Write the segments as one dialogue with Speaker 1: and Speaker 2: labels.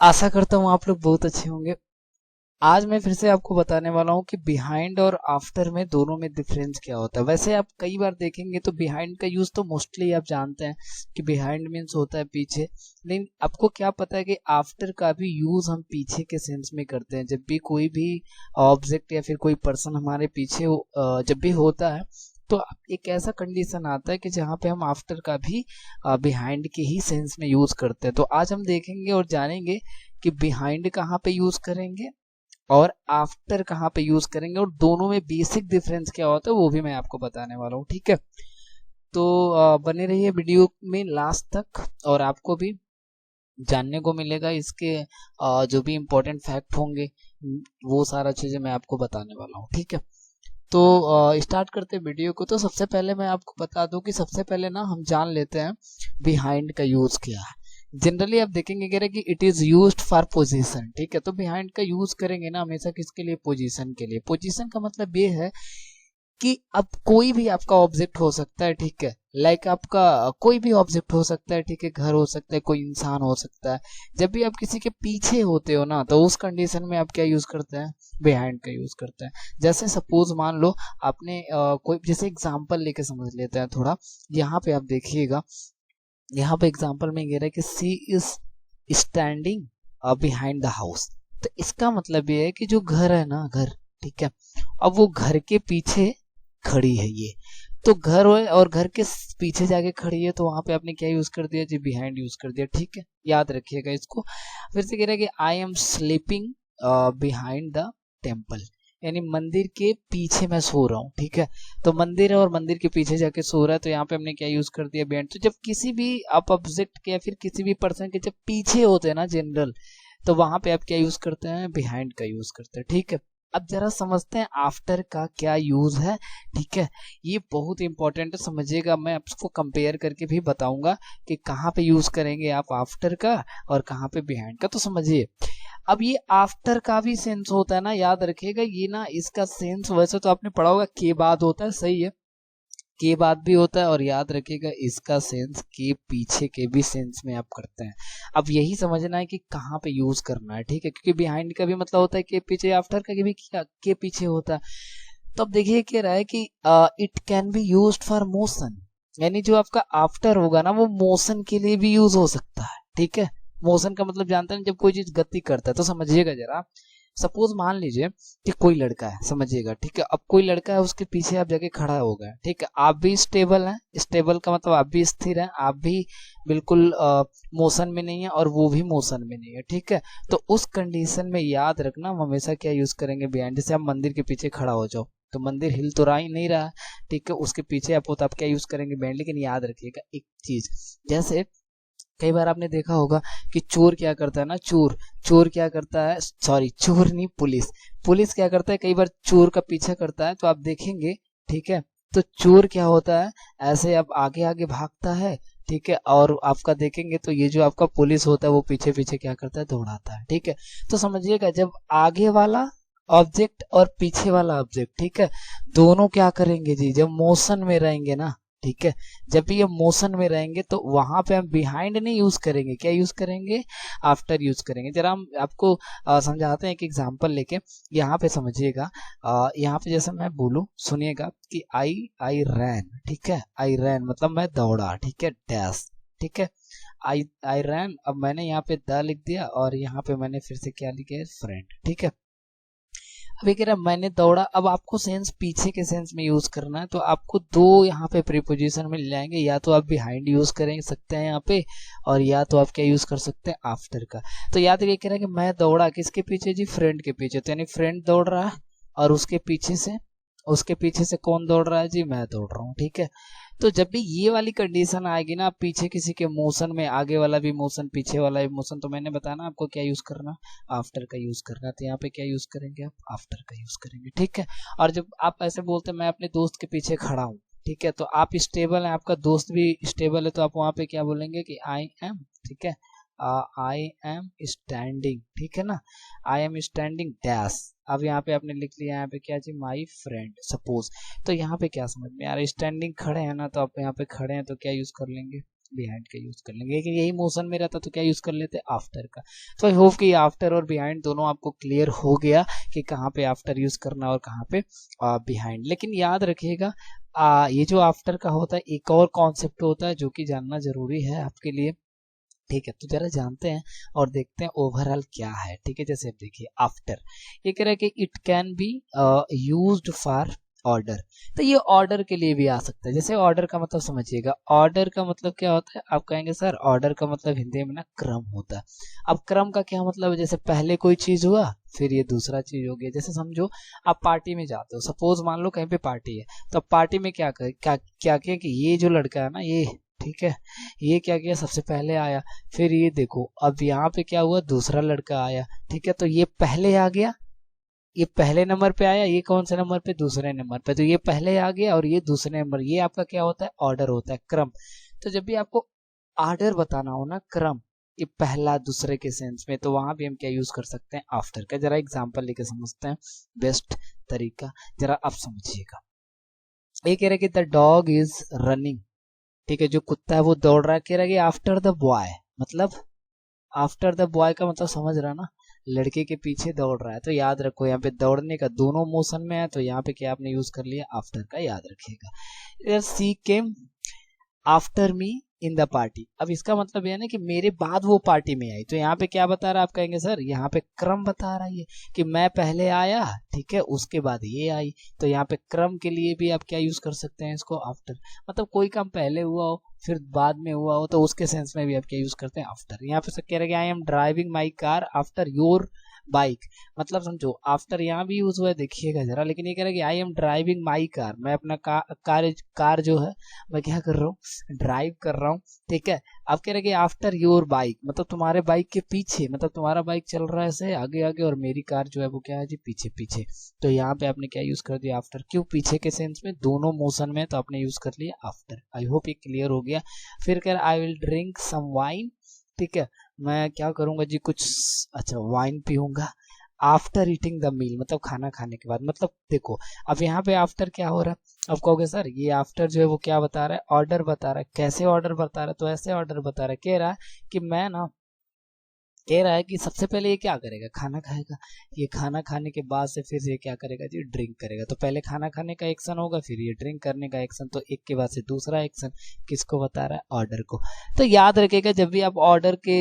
Speaker 1: आशा करता हूँ आप लोग बहुत अच्छे होंगे। आज मैं फिर से आपको बताने वाला हूँ कि बिहाइंड और आफ्टर में दोनों में डिफरेंस क्या होता है। वैसे आप कई बार देखेंगे तो बिहाइंड का यूज तो मोस्टली आप जानते हैं कि बिहाइंड मीन्स होता है पीछे, लेकिन आपको क्या पता है कि आफ्टर का भी यूज हम पीछे के सेंस में करते हैं। जब भी कोई भी ऑब्जेक्ट या फिर कोई पर्सन हमारे पीछे जब भी होता है तो एक ऐसा कंडीशन आता है कि जहाँ पे हम आफ्टर का भी बिहाइंड के ही सेंस में यूज करते हैं। तो आज हम देखेंगे और जानेंगे कि बिहाइंड कहाँ पे यूज करेंगे और आफ्टर कहाँ पे यूज करेंगे और दोनों में बेसिक डिफरेंस क्या होता है वो भी मैं आपको बताने वाला हूँ। ठीक है, तो बने रहिए वीडियो में लास्ट तक और आपको भी जानने को मिलेगा इसके जो भी इम्पोर्टेंट फैक्ट होंगे वो सारा चीजें मैं आपको बताने वाला हूँ। ठीक है, तो स्टार्ट करते हैं वीडियो को। तो सबसे पहले मैं आपको बता दूं कि सबसे पहले ना हम जान लेते हैं बिहाइंड का यूज क्या है। जनरली आप देखेंगे कह रहे कि it is used for position. ठीक है, तो बिहाइंड का यूज करेंगे ना हमेशा किसके लिए? पोजीशन के लिए। पोजीशन का मतलब ये है कि अब कोई भी आपका ऑब्जेक्ट हो सकता है। ठीक है, लाइक आपका कोई भी ऑब्जेक्ट हो सकता है। ठीक है, घर हो सकता है, कोई इंसान हो सकता है। जब भी आप किसी के पीछे होते हो ना तो उस कंडीशन में आप क्या यूज करते हैं? बिहाइंड का यूज करते हैं। जैसे सपोज मान लो आपने कोई जैसे एग्जांपल लेके समझ लेते हैं थोड़ा। यहाँ पे आप देखिएगा, यहाँ पे एग्जांपल में कह रहा है कि she is standing behind the house. तो इसका मतलब ये है कि जो घर है ना, घर, ठीक है, अब वो घर के पीछे खड़ी है ये। तो घर है और घर के पीछे जाके खड़ी है तो वहां पे आपने क्या यूज कर दिया जी? बिहाइंड यूज कर दिया। ठीक है, याद रखिएगा इसको। फिर से कह रहा है कि I am sleeping behind the temple, यानी मंदिर के पीछे मैं सो रहा हूँ। ठीक है, तो मंदिर है और मंदिर के पीछे जाके सो रहा है तो यहाँ पे हमने क्या यूज कर दिया? बिहाइंड। तो जब किसी भी आप ऑब्जेक्ट के या फिर किसी भी पर्सन के जब पीछे होते हैं ना जनरल, तो वहां पे आप क्या यूज करते हैं? बिहाइंड का यूज करते हैं। ठीक है, अब जरा समझते हैं आफ्टर का क्या यूज है। ठीक है, ये बहुत इंपॉर्टेंट है, समझिएगा। मैं आपको कंपेयर करके भी बताऊंगा कि कहाँ पे यूज करेंगे आप आफ्टर का और कहाँ पे बिहाइंड का। तो समझिए, अब ये आफ्टर का भी सेंस होता है ना, याद रखिएगा। ये ना इसका सेंस वैसे तो आपने पढ़ा होगा के बाद होता है, सही है, के बाद भी होता है, और याद रखिएगा इसका सेंस के पीछे के भी सेंस में आप करते हैं। अब यही समझना है कि कहाँ पे यूज करना है। ठीक है, क्योंकि बिहाइंड का भी मतलब होता है के पीछे, आफ्टर का भी क्या के पीछे होता है। तो अब देखिए क्या रहा है कि it can be used for motion, यानी जो आपका आफ्टर होगा ना वो मोशन के लिए भी यूज हो सकता है। ठीक है, मोशन का मतलब जानते हैं जब कोई चीज गति करता है। तो समझिएगा जरा, सपोज मान लीजिए कि कोई लड़का है, समझिएगा। ठीक है, अब कोई लड़का है उसके पीछे आप जाके खड़ा हो गए। ठीक है, आप भी स्टेबल हैं, स्टेबल का मतलब आप भी स्थिर हैं, आप भी बिल्कुल मोशन में नहीं है और वो भी मोशन में नहीं है। ठीक है, तो उस कंडीशन में याद रखना हम हमेशा क्या यूज करेंगे? बिहाइंड। जैसे आप मंदिर के पीछे खड़ा हो जाओ तो मंदिर हिल तो रहा ही नहीं रहा। ठीक है, उसके पीछे आप हो तो आप क्या यूज करेंगे? बिहाइंड। लेकिन याद रखिएगा एक चीज, जैसे कई बार आपने देखा होगा कि चोर क्या करता है ना, चोर चोर क्या करता है, सॉरी चोर नहीं, पुलिस पुलिस क्या करता है, कई बार चोर का पीछा करता है तो आप देखेंगे। ठीक है, तो चोर क्या होता है, ऐसे अब आगे आगे भागता है। ठीक है, और आपका देखेंगे तो ये जो आपका पुलिस होता है वो पीछे पीछे क्या करता है? दौड़ाता है। ठीक है, तो समझिएगा जब आगे वाला ऑब्जेक्ट और पीछे वाला ऑब्जेक्ट, ठीक है, दोनों क्या करेंगे जी? जब मोशन में रहेंगे ना, ठीक है, जब भी ये मोशन में रहेंगे तो वहां पे हम बिहाइंड नहीं यूज करेंगे, क्या यूज करेंगे? आफ्टर यूज करेंगे। जरा हम आपको समझाते हैं एक एग्जांपल लेके। यहाँ पे समझिएगा, यहाँ पे जैसे मैं बोलूं, सुनिएगा कि आई रैन। ठीक है, आई रैन मतलब मैं दौड़ा। ठीक है, डैश। ठीक है, आई रैन, अब मैंने यहाँ पे द लिख दिया और यहाँ पे मैंने फिर से क्या लिखा है? फ्रेंड। ठीक है, अभी कह रहा मैंने दौड़ा। अब आपको सेंस पीछे के सेंस में यूज करना है तो आपको दो यहाँ पे प्रीपोजिशन मिल जाएंगे, या तो आप बिहाइंड यूज कर सकते हैं यहाँ पे, और या तो आप क्या यूज कर सकते हैं? आफ्टर का। तो याद रखिए, कह रहा है कि मैं दौड़ा किसके पीछे जी? फ्रेंड के पीछे। तो यानी फ्रेंड दौड़ रहा है और उसके पीछे से कौन दौड़ रहा है जी? मैं दौड़ रहा हूँ। ठीक है, तो जब भी ये वाली कंडीशन आएगी ना, पीछे किसी के मोशन में, आगे वाला भी मोशन पीछे वाला भी मोशन, तो मैंने बताना आपको क्या यूज करना? आफ्टर का यूज करना है। तो यहाँ पे क्या यूज करेंगे आप? आफ्टर का यूज करेंगे। ठीक है, और जब आप ऐसे बोलते हैं मैं अपने दोस्त के पीछे खड़ा हूँ, ठीक है, तो आप स्टेबल हैं, आपका दोस्त भी स्टेबल है, तो आप वहां पे क्या बोलेंगे कि आई एम। ठीक है, आई एम स्टैंडिंग। ठीक है ना, आई एम स्टैंडिंग डैश। अब यहाँ पे आपने लिख लिया यहाँ पे क्या जी? My friend, suppose. तो यहाँ पे क्या समझ में यार, स्टैंडिंग खड़े हैं ना, तो आप यहाँ पे खड़े हैं तो क्या यूज कर लेंगे? बिहाइंड का यूज कर लेंगे। लेकिन यही मोशन में रहता तो क्या यूज कर लेते, आफ्टर का। तो आई होप कि आफ्टर और बिहाइंड दोनों आपको क्लियर हो गया कि कहाँ पे आफ्टर यूज करना और कहाँ पे बिहाइंड। लेकिन याद रखिएगा ये जो आफ्टर का होता है एक और कॉन्सेप्ट होता है जो कि जानना जरूरी है आपके लिए, ठीक है। तो जरा जानते हैं और देखते हैं ओवरऑल क्या है, ठीक है। जैसे अब देखिए आफ्टर, ये कह रहा है कि it can be used for order. तो ये ऑर्डर के लिए भी आ सकता है। जैसे ऑर्डर का मतलब समझिएगा, ऑर्डर का मतलब क्या होता है, आप कहेंगे सर ऑर्डर का मतलब हिंदी में ना क्रम होता है। अब क्रम का क्या मतलब है, जैसे पहले कोई चीज हुआ फिर ये दूसरा चीज हो गया। जैसे समझो आप पार्टी में जाते हो, सपोज मान लो कहीं पे पार्टी है, तो अब पार्टी में क्या कर क्या किया कि ये जो लड़का है ना ये, ठीक है, ये क्या किया सबसे पहले आया, फिर ये देखो अब यहाँ पे क्या हुआ दूसरा लड़का आया, ठीक है। तो ये पहले आ गया, ये पहले नंबर पे आया, ये कौन से नंबर पे, दूसरे नंबर पे। तो ये पहले आ गया और ये दूसरे नंबर, ये आपका क्या होता है, ऑर्डर होता है, क्रम। तो जब भी आपको ऑर्डर बताना हो ना, क्रम, ये पहला दूसरे के सेंस में, तो वहां भी हम क्या यूज कर सकते हैं, आफ्टर का। जरा एग्जांपल लेके समझते हैं, बेस्ट तरीका जरा आप समझिएगा। ये कह रहे कि द डॉग इज रनिंग, ठीक है, जो कुत्ता है वो दौड़ रहा है। कह रहा है कि आफ्टर द बॉय, मतलब आफ्टर द बॉय का मतलब समझ रहा ना, लड़के के पीछे दौड़ रहा है। तो याद रखो यहाँ पे दौड़ने का दोनों मोशन में है, तो यहाँ पे क्या आपने यूज कर लिया, आफ्टर का, याद रखिएगा। She came after me in the party. अब इसका मतलब यह है ना कि मेरे बाद वो पार्टी में आई। तो यहाँ पे क्या बता रहा है, आप कहेंगे सर यहाँ पे क्रम बता रहा है ये कि मैं पहले आया, ठीक है, उसके बाद ये आई। तो यहाँ पे क्रम के लिए भी आप क्या यूज कर सकते हैं इसको, आफ्टर। मतलब कोई काम पहले हुआ हो फिर बाद में हुआ हो तो उसके सेंस में भी आप क्या यूज करते हैं, आफ्टर। यहाँ पे सर कह रहे हैं I am driving my car after your bike. मतलब समझो आफ्टर यहाँ भी यूज हुआ है, देखिएगा जरा। लेकिन ये कह रहा है कि I am driving my car, मैं अपना कार जो है मैं क्या कर रहा हूँ, ड्राइव कर रहा हूँ, ठीक है। अब कह रहे हैं कि आफ्टर योर बाइक, मतलब तुम्हारे बाइक के पीछे, मतलब तुम्हारा बाइक चल रहा है ऐसे आगे आगे और मेरी कार जो है वो क्या है जी, पीछे पीछे। तो यहाँ पे आपने क्या यूज कर दिया, आफ्टर। क्यों, पीछे के सेंस में, दोनों मोशन में, तो आपने यूज कर लिया आफ्टर। आई होप ये क्लियर हो गया। फिर कह रहा I will drink some wine, ठीक है, मैं क्या करूंगा जी, कुछ अच्छा वाइन पीऊंगा आफ्टर ईटिंग द मील, मतलब खाना खाने के बाद। मतलब देखो अब यहाँ पे आफ्टर क्या हो रहा है, अब कहोगे सर ये आफ्टर जो है वो क्या बता रहा है, ऑर्डर बता रहा है। कैसे ऑर्डर बता रहा है, तो ऐसे ऑर्डर बता रहा है, कह रहा है कि मैं ना, कह रहा है कि सबसे पहले ये क्या करेगा, खाना खाएगा। ये खाना खाने के बाद से फिर ये क्या करेगा जी, ड्रिंक करेगा। तो पहले खाना खाने का एक्शन होगा, फिर ये ड्रिंक करने का एक्शन। तो एक के बाद से दूसरा एक्शन, किसको बता रहा है, ऑर्डर को। तो याद रखिएगा जब भी आप ऑर्डर के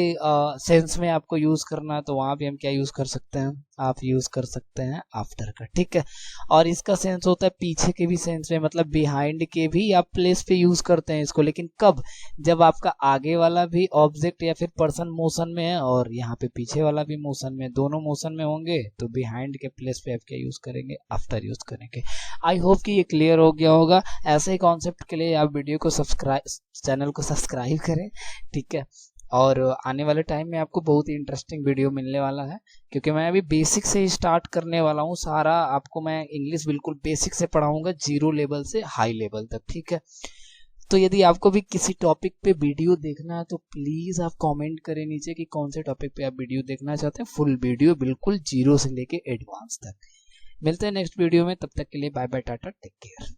Speaker 1: सेंस में आपको यूज करना है तो वहां भी हम क्या यूज कर सकते हैं, आप यूज कर सकते हैं आफ्टर का, ठीक है। और इसका सेंस होता है पीछे के भी सेंस में, मतलब बिहाइंड के भी आप प्लेस पे यूज करते हैं इसको। लेकिन कब, जब आपका आगे वाला भी ऑब्जेक्ट या फिर पर्सन मोशन में है और यहाँ पे पीछे वाला भी मोशन में, दोनों मोशन में होंगे, तो बिहाइंड के प्लेस पे आप क्या यूज करेंगे, आफ्टर यूज करेंगे। आई होप कि ये क्लियर हो गया होगा। ऐसे ही कॉन्सेप्ट के लिए आप वीडियो को सब्सक्राइब, चैनल को सब्सक्राइब करें, ठीक है। और आने वाले टाइम में आपको बहुत ही इंटरेस्टिंग वीडियो मिलने वाला है, क्योंकि मैं अभी बेसिक से ही स्टार्ट करने वाला हूँ। सारा आपको मैं इंग्लिश बिल्कुल बेसिक से पढ़ाऊंगा, 0 लेवल से हाई लेवल तक, ठीक है। तो यदि आपको भी किसी टॉपिक पे वीडियो देखना है तो प्लीज आप कमेंट करें नीचे कि कौन से टॉपिक पे आप वीडियो देखना चाहते हैं, फुल वीडियो बिल्कुल 0 से लेके एडवांस तक। मिलते हैं नेक्स्ट वीडियो में, तब तक के लिए bye bye, tata, take care.